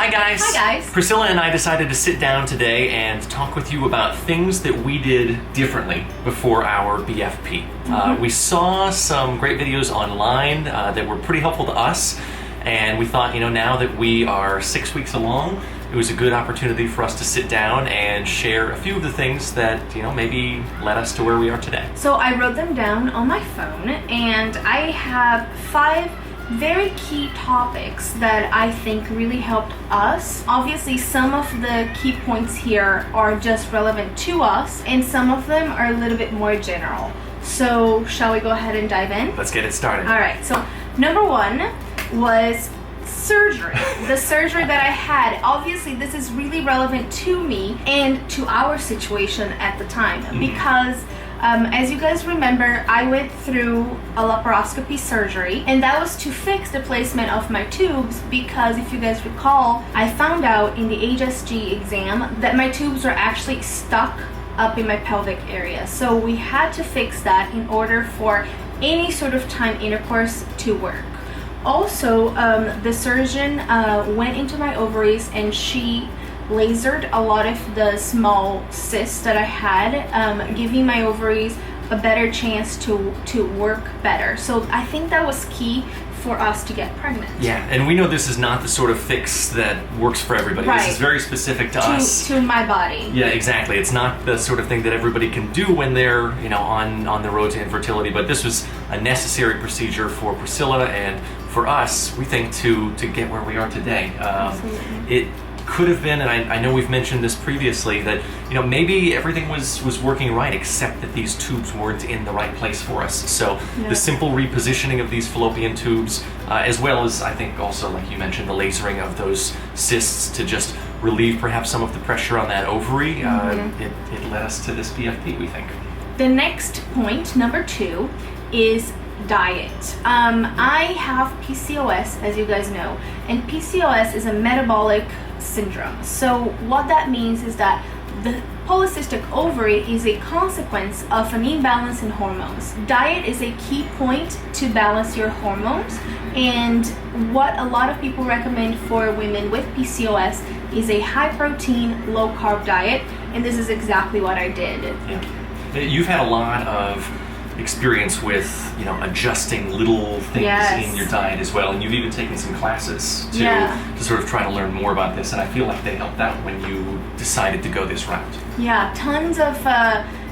Hi guys. Hi guys. Priscilla and I decided to sit down today and talk with you about things that we did differently before our BFP. We saw some great videos online that were pretty helpful to us, and we thought, now that we are 6 weeks along, it was a good opportunity for us to sit down and share a few of the things that, maybe led us to where we are today. So I wrote them down on my phone, and I have 5 very key topics that I think really helped us. Obviously, some of the key points here are just relevant to us, and some of them are a little bit more general. So shall we go ahead and dive in? Let's get it started. All right, so number 1 was surgery. The surgery that I had. Obviously, this is really relevant to me and to our situation at the time because as you guys remember, I went through a laparoscopy surgery, and that was to fix the placement of my tubes because if you guys recall, I found out in the HSG exam that my tubes were actually stuck up in my pelvic area. So we had to fix that in order for any sort of time intercourse to work. Also, the surgeon went into my ovaries and she lasered a lot of the small cysts that I had, giving my ovaries a better chance to work better. So I think that was key for us to get pregnant. Yeah, and we know this is not the sort of fix that works for everybody. Right. This is very specific to us. To my body. Yeah, exactly. It's not the sort of thing that everybody can do when they're, on the road to infertility, but this was a necessary procedure for Priscilla and for us, we think, to get where we are today. Absolutely. It could have been, and I know we've mentioned this previously, that maybe everything was working right, except that these tubes weren't in the right place for us. So the simple repositioning of these fallopian tubes, as well as I think also, like you mentioned, the lasering of those cysts to just relieve perhaps some of the pressure on that ovary, it led us to this BFP, we think. The next point, number 2, is diet. I have PCOS, as you guys know, and PCOS is a metabolic syndrome. So what that means is that the polycystic ovary is a consequence of an imbalance in hormones. Diet is a key point to balance your hormones, and what a lot of people recommend for women with PCOS is a high protein, low carb diet, and this is exactly what I did. Yeah. You've had a lot of experience with adjusting little things in your diet as well, and you've even taken some classes to sort of try to learn more about this, and I feel like they helped out when you decided to go this route. Yeah, tons of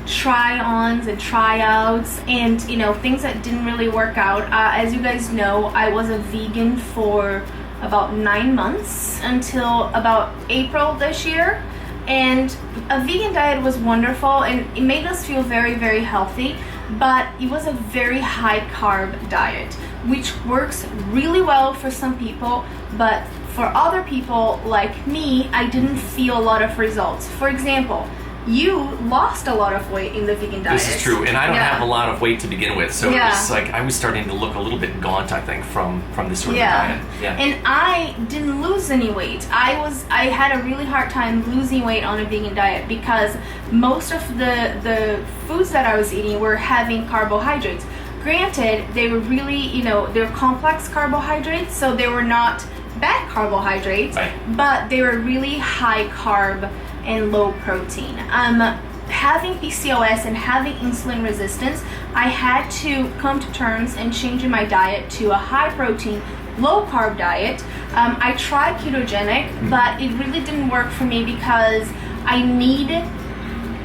try-ons and tryouts and things that didn't really work out. As you guys know, I was a vegan for about 9 months until about April this year, and a vegan diet was wonderful and it made us feel very, very healthy. But it was a very high carb diet, which works really well for some people, but for other people like me, I didn't feel a lot of results. For example, you lost a lot of weight in the vegan diet. This is true, and I don't have a lot of weight to begin with, so it was like I was starting to look a little bit gaunt, I think, from this sort of diet. Yeah. And I didn't lose any weight. I had a really hard time losing weight on a vegan diet because most of the foods that I was eating were having carbohydrates. Granted, they were really, they're complex carbohydrates, so they were not bad carbohydrates, but they were really high carb and low protein. Having PCOS and having insulin resistance, I had to come to terms and changing my diet to a high protein, low carb diet. I tried ketogenic, but it really didn't work for me because I needed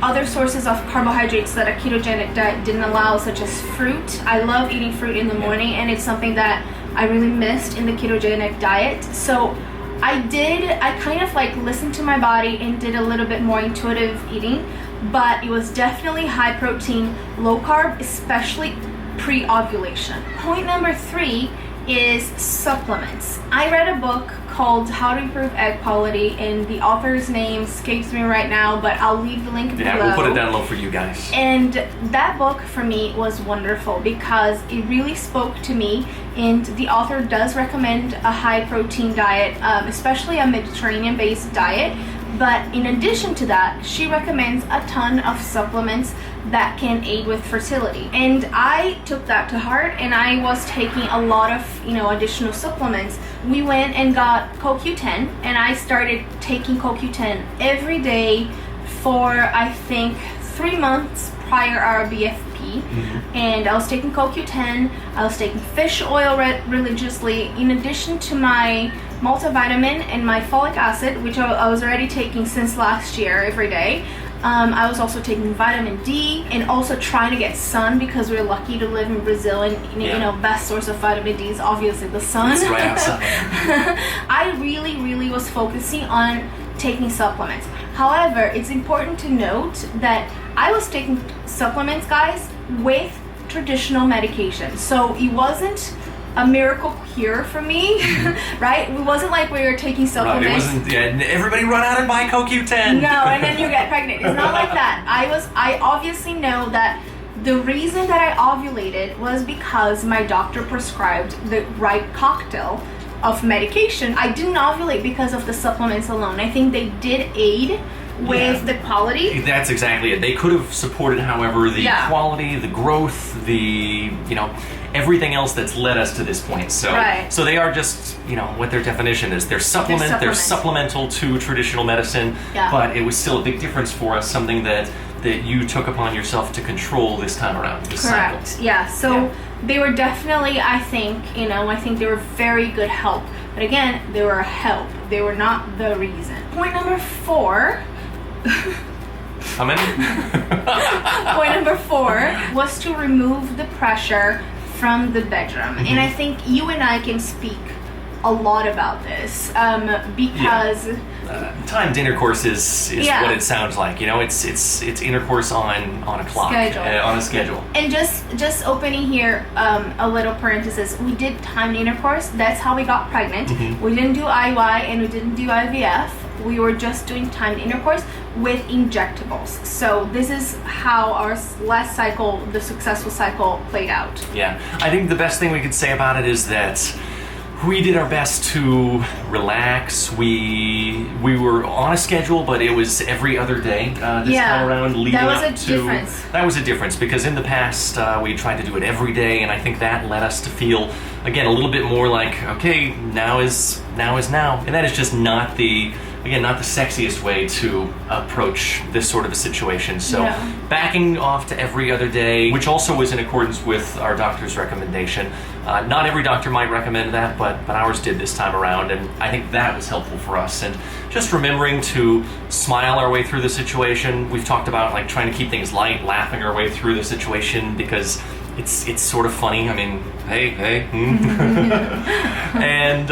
other sources of carbohydrates that a ketogenic diet didn't allow, such as fruit. I love eating fruit in the morning, and it's something that I really missed in the ketogenic diet. So I kind of like listened to my body and did a little bit more intuitive eating, but it was definitely high protein, low carb, especially pre-ovulation. Point number 3 is supplements. I read a book called How to Improve Egg Quality, and the author's name escapes me right now, but I'll leave the link below. Yeah, we'll put it down low for you guys. And that book for me was wonderful because it really spoke to me, and the author does recommend a high protein diet, especially a Mediterranean based diet. But in addition to that, she recommends a ton of supplements that can aid with fertility. And I took that to heart, and I was taking a lot of, additional supplements. We went and got CoQ10, and I started taking CoQ10 every day for, I think, 3 months prior our BFP. And I was taking CoQ10, I was taking fish oil religiously, in addition to my multivitamin and my folic acid, which I was already taking since last year every day. I was also taking vitamin D, and also trying to get sun, because we're lucky to live in Brazil, and best source of vitamin D is obviously the sun. It's right outside. I really was focusing on taking supplements. However, it's important to note that I was taking supplements, guys, with traditional medication. So it wasn't a miracle cure for me, right? It wasn't like we were taking supplements. Right, it wasn't, everybody run out and buy CoQ10. No, and then you get pregnant. It's not like that. I obviously know that the reason that I ovulated was because my doctor prescribed the right cocktail of medication. I didn't ovulate because of the supplements alone. I think they did aid with the quality. That's exactly it. They could have supported, however, the quality, the growth, the, everything else that's led us to this point. So, so they are just, what their definition is. They're supplemental to traditional medicine, but it was still a big difference for us, something that you took upon yourself to control this time around. This Correct. cycle. Yeah. So they were definitely, I think they were very good help. But again, they were a help. They were not the reason. Point number 4. How many? Point number 4 was to remove the pressure from the bedroom. And I think you and I can speak a lot about this, because timed intercourse is what it sounds like. It's intercourse on a clock, on a schedule. And just opening here a little parenthesis, we did timed intercourse. That's how we got pregnant. We didn't do IUI and we didn't do IVF. We were just doing timed intercourse with injectables. So this is how our last cycle, the successful cycle, played out. Yeah, I think the best thing we could say about it is that we did our best to relax. We were on a schedule, but it was every other day this time around. That was a difference, because in the past we tried to do it every day, and I think that led us to feel, again, a little bit more like, okay, now is now, and that is just not the sexiest way to approach this sort of a situation. So backing off to every other day, which also was in accordance with our doctor's recommendation. Not every doctor might recommend that, but ours did this time around, and I think that was helpful for us. And just remembering to smile our way through the situation. We've talked about like trying to keep things light, laughing our way through the situation, because it's sort of funny. I mean, hey, and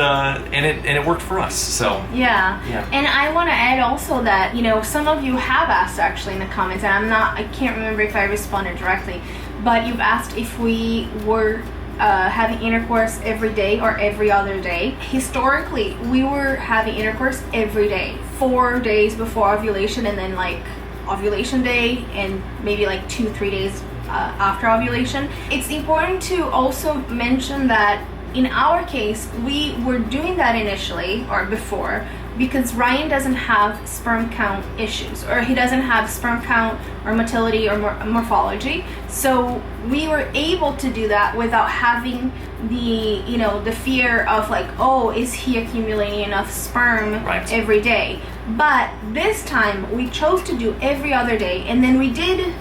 it worked for us. So yeah. And I want to add also that some of you have asked actually in the comments, and I can't remember if I responded directly, but you've asked if we were having intercourse every day or every other day. Historically, we were having intercourse every day, 4 days before ovulation, and then like ovulation day, and maybe like 2-3 days after ovulation. It's important to also mention that in our case, we were doing that initially or before because Ryan doesn't have sperm count issues, or he doesn't have sperm count or motility or morphology. So we were able to do that without having the fear of like, oh, is he accumulating enough sperm every day? But this time we chose to do every other day, and then we did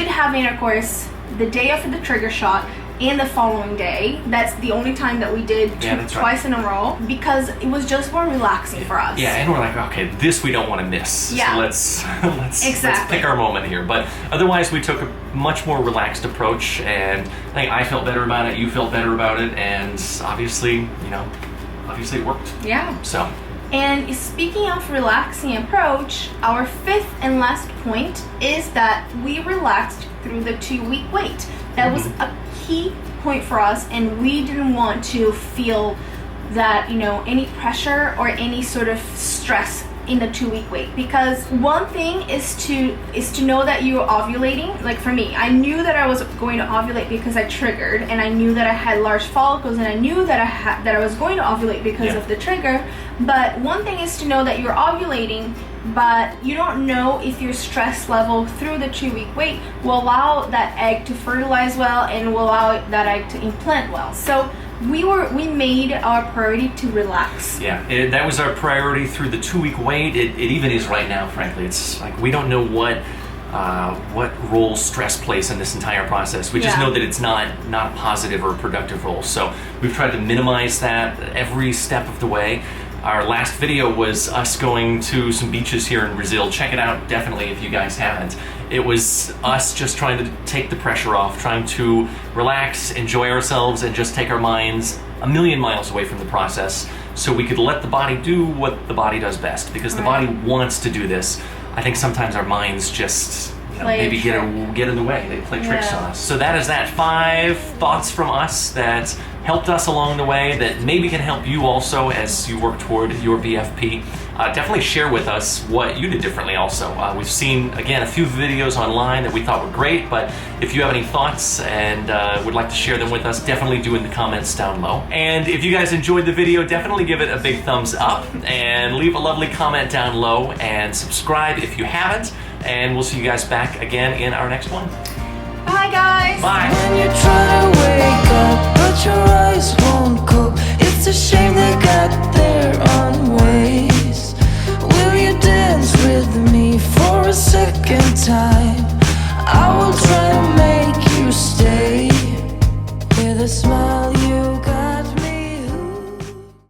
have intercourse the day after the trigger shot and the following day. That's the only time that we did twice in a row, because it was just more relaxing for us. Yeah, and we're like, okay, this we don't want to miss. Yeah. So let's pick our moment here. But otherwise, we took a much more relaxed approach, and I think I felt better about it. You felt better about it, and obviously it worked. Yeah. So. And speaking of relaxing approach, our 5th and last point is that we relaxed through the 2-week wait. That was a key point for us, and we didn't want to feel that any pressure or any sort of stress in the 2-week wait, because one thing is to know that you're ovulating. Like for me, I knew that I was going to ovulate because I triggered, and I knew that I had large follicles, and I knew that I was going to ovulate because of the trigger. But one thing is to know that you're ovulating, but you don't know if your stress level through the 2-week wait will allow that egg to fertilize well and will allow that egg to implant well. So we made our priority to relax. Yeah, that was our priority through the 2-week wait. It even is right now, frankly. It's like we don't know what role stress plays in this entire process. We just know that it's not a positive or productive role. So we've tried to minimize that every step of the way. Our last video was us going to some beaches here in Brazil. Check it out, definitely, if you guys haven't. It was us just trying to take the pressure off, trying to relax, enjoy ourselves, and just take our minds a million miles away from the process so we could let the body do what the body does best, because the body wants to do this. I think sometimes our minds just maybe get in the way. They play tricks on us. So that is that 5 thoughts from us that helped us along the way, that maybe can help you also as you work toward your BFP. Definitely share with us what you did differently also. We've seen, again, a few videos online that we thought were great, but if you have any thoughts and would like to share them with us, definitely do in the comments down low. And if you guys enjoyed the video, definitely give it a big thumbs up and leave a lovely comment down low, and subscribe if you haven't, and we'll see you guys back again in our next one. Bye, guys. Bye. When you try to wake up, but your eyes won't cope, it's a shame they got their own ways. Will you dance with me for a second time?